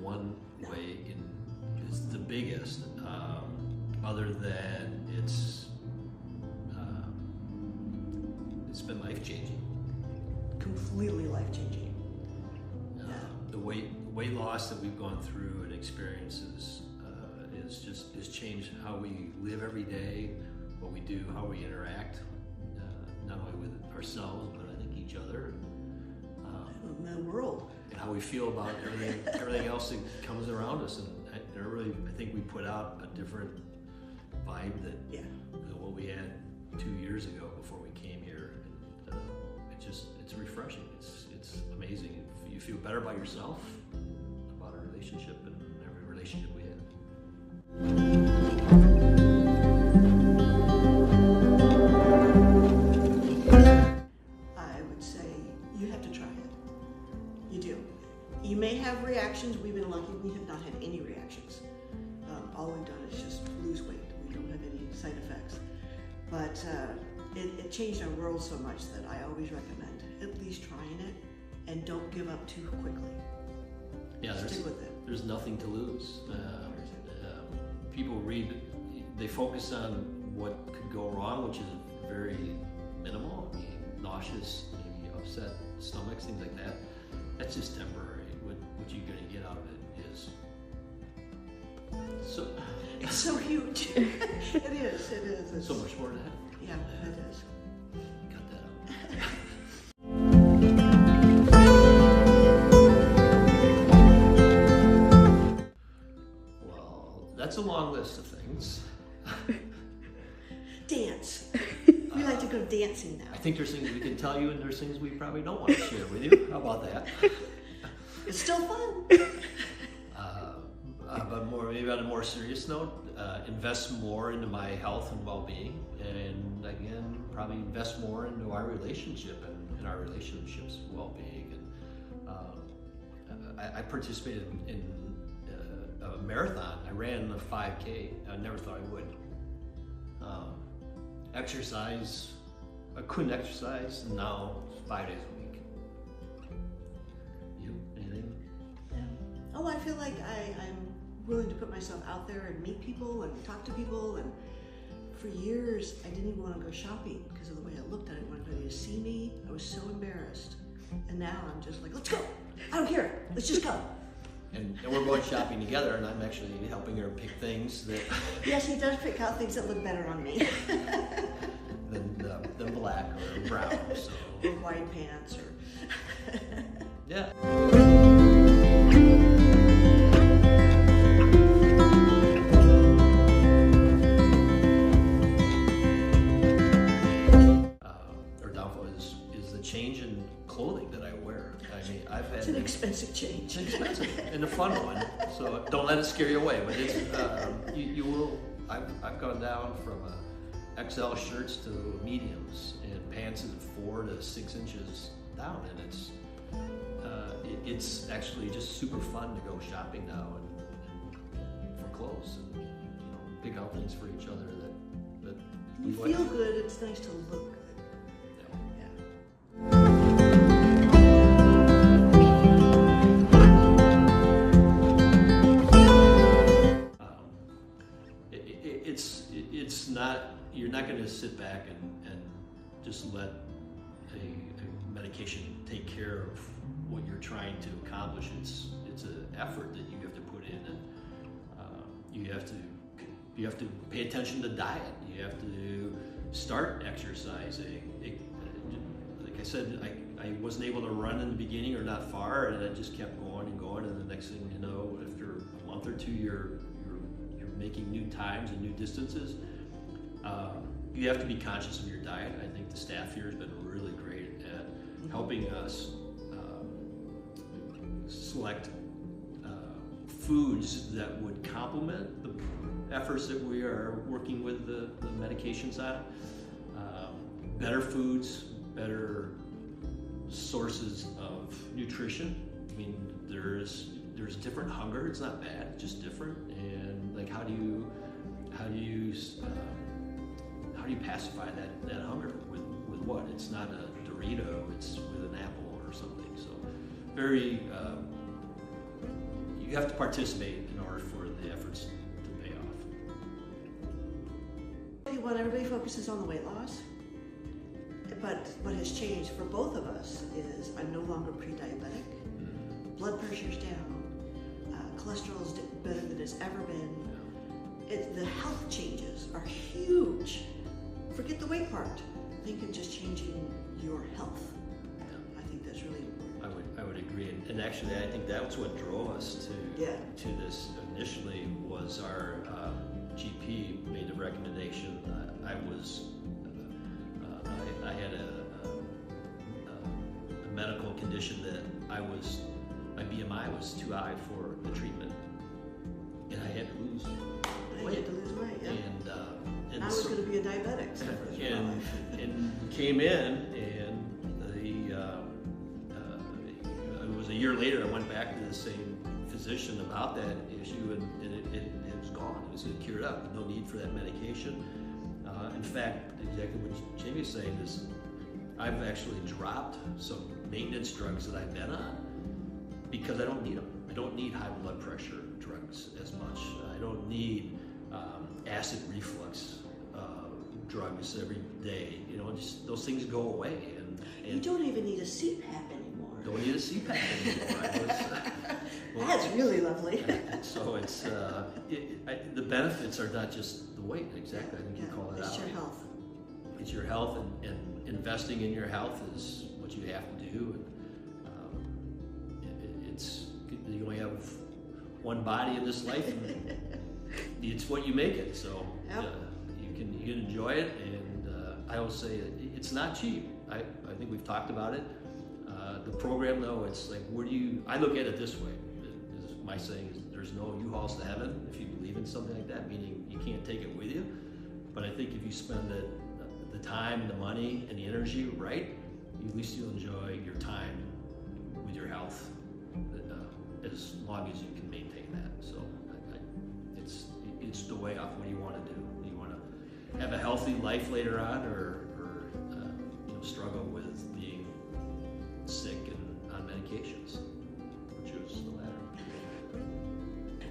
one way is the biggest, other than it's been life-changing. Completely life-changing. The weight loss that we've gone through and experiences is changed how we live every day, what we do, how we interact, not only with ourselves, but I think each other. In the world. And how we feel about everything else that comes around us. And I think we put out a different vibe than what we had 2 years ago before we came here. And it's refreshing. It's amazing. You feel better about yourself, about a relationship, and every relationship we have. I would say you have to try it. You do. You may have reactions. We've been lucky. We have not had any reactions. All we've done is just lose weight. We don't have any side effects. But it changed our world so much that I always recommend at least trying it, and don't give up too quickly. Yeah, stick with it. There's nothing to lose. People they focus on what could go wrong, which is very minimal. I mean, nauseous, maybe upset stomachs, things like that. That's just temporary. What you're going to get out of it is so. It's so huge. It is. It's so much more to that. Yeah, it is. Cut that out. Well, that's a long list of things. Dance. We like to go dancing now. I think there's things we can tell you, and there's things we probably don't want to share with you. How about that? It's still fun. But maybe on a more serious note, invest more into my health and well-being, and again, probably invest more into our relationship and our relationship's well-being. And I participated in a marathon. I ran a 5K. I never thought I would. Exercise. I couldn't exercise, and now it's 5 days a week. You? Anything? Yeah. Oh, I feel like I'm willing to put myself out there and meet people and talk to people. And for years, I didn't even want to go shopping because of the way I looked. I didn't want anybody to see me. I was so embarrassed. And now I'm just like, let's go. I don't care. Let's just go. And we're going shopping together, and I'm actually helping her pick things that... Yes, he does pick out things that look better on me. than black or brown. So. Or white pants or... Yeah. Our downfall is the change in clothing that I wear. I mean, I've had... It's an expensive change. It's expensive and a fun one. So don't let it scare you away. But it's you will. I've gone down from XL shirts to mediums and pants at 4 to 6 inches down, and it's actually just super fun to go shopping now and for clothes and pick out things for each other that you feel good. It's nice to look good. It's not, you're not going to sit back and just let a medication take care of what you're trying to accomplish. It's an effort that you have to put in, and you have to pay attention to diet. You have to start exercising. Like I said, I wasn't able to run in the beginning, or not far, and I just kept going and going, and the next thing you know, after a month or two, you're making new times and new distances. You have to be conscious of your diet. I think the staff here has been really great at helping us select foods that would complement the efforts that we are working with the medications on. Better foods, better sources of nutrition. I mean, there's different hunger. It's not bad, it's just different. And like, how do you pacify that hunger with what? It's not a Dorito, it's with an apple or something. So very, you have to participate in order for the efforts to pay off. What everybody focuses on the weight loss, but what has changed for both of us is I'm no longer pre-diabetic, blood pressure's down, cholesterol's better than it's ever been. The health changes are huge. Forget the weight part. Think of just changing your health. I think that's really important. I would agree, and actually I think that's what drove us to this initially was our GP made a recommendation. I had a medical condition that my BMI was too high for the treatment, and I had to lose weight. And I was going to be a diabetic. So and came in, and it was a year later. I went back to the same physician about that issue, and it was gone. It was cured up. No need for that medication. In fact, exactly what Jamie was saying is, I've actually dropped some maintenance drugs that I've been on because I don't need them. I don't need high blood pressure drugs as much. I don't need acid reflux drugs every day. Just those things go away. And you don't even need a CPAP anymore. Don't need a CPAP anymore. That's really lovely. So it's the benefits are not just the weight. Exactly, I think you call it out. It's your health. It's your health, and investing in your health is what you have to do. And you only have one body in this life, and it's what you make it. So you can enjoy it, and I always say it's not cheap. I think we've talked about it. The program, though, it's like, I look at it this way. My saying is, there's no U-Hauls to heaven if you believe in something like that, meaning you can't take it with you. But I think if you spend the time, the money, and the energy right, at least you'll enjoy your time with your health as long as you can maintain that. So it's the way off. What do you want to do? Do you want to have a healthy life later on, or struggle with being sick and on medications? Or choose the latter.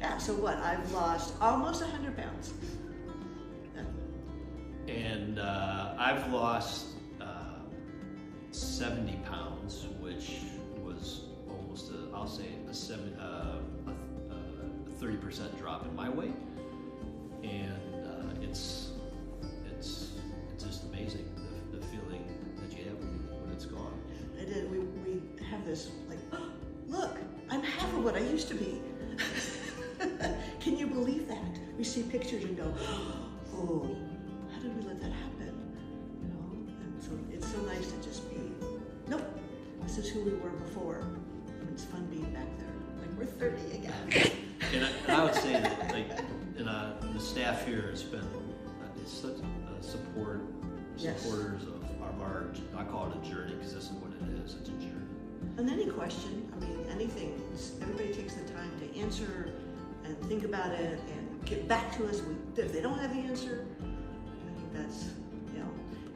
Yeah, so what? I've lost almost 100 pounds. And I've lost 70 pounds, which was almost a 30% drop in my weight. And it's just amazing, the feeling that you have when it's gone. We have this like, oh, look, I'm half of what I used to be. Can you believe that? We see pictures and go, oh, how did we let that happen? And so it's so nice to just be, nope, this is who we were before. And it's fun being back there. Like, we're 30 again. And I would say that, the staff here has been, it's such supporters of our, I call it a journey, because this is what it is. It's a journey. And any question, anything, everybody takes the time to answer and think about it and get back to us if they don't have the answer. I think that's,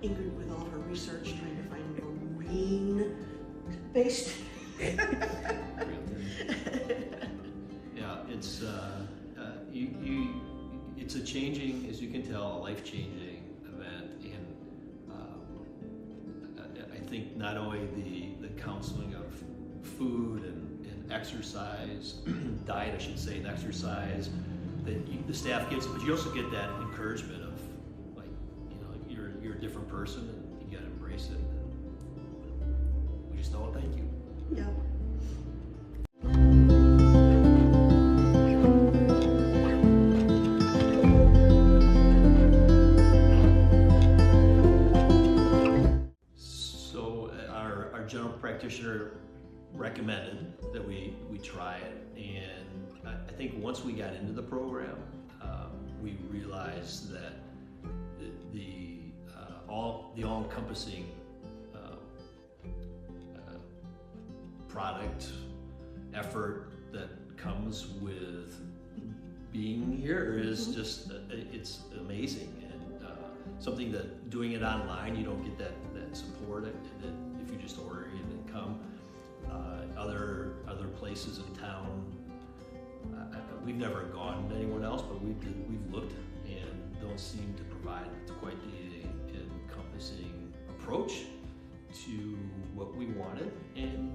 Ingrid with all her research trying to find marine-based. Yeah, it's a changing, as you can tell, a life-changing event, and I think not only the counseling of food and exercise, diet, I should say, and exercise that the staff gets, but you also get that encouragement of, you're a different person, and you got to embrace it. And we just all thank you. Yeah. General practitioner recommended that we try it, and I think once we got into the program, we realized that the all-encompassing product effort that comes with being here is just it's amazing, and something that doing it online, you don't get that support that if you just order it and come. Other places in town we've never gone to anyone else, but we've looked and don't seem to provide quite the encompassing approach to what we wanted, and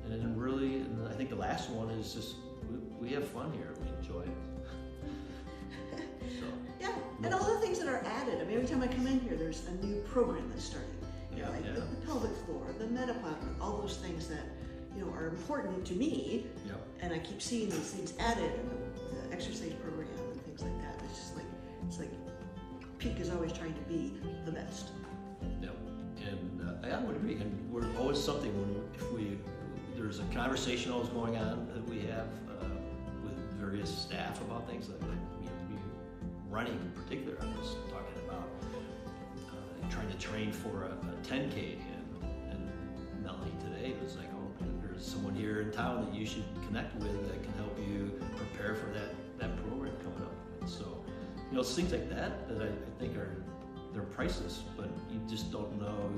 then really, and I think the last one is just we have fun here, we enjoy it. So, yeah, and all the things that are added. I mean, every time I come in here, there's a new program that's starting. You know, like the pelvic floor, the menopause, all those things that are important to me. Yep. And I keep seeing these things added, and the exercise program and things like that. It's like Peak is always trying to be the best. Yep. And I would agree. And we're always something there's a conversation always going on that we have with various staff about things like me running in particular. I was talking about trying to train for a 10K, and Melanie today was like, oh, there's someone here in town that you should connect with that can help you prepare for that program coming up. And so, it's things like that I think they're priceless, but you just don't know.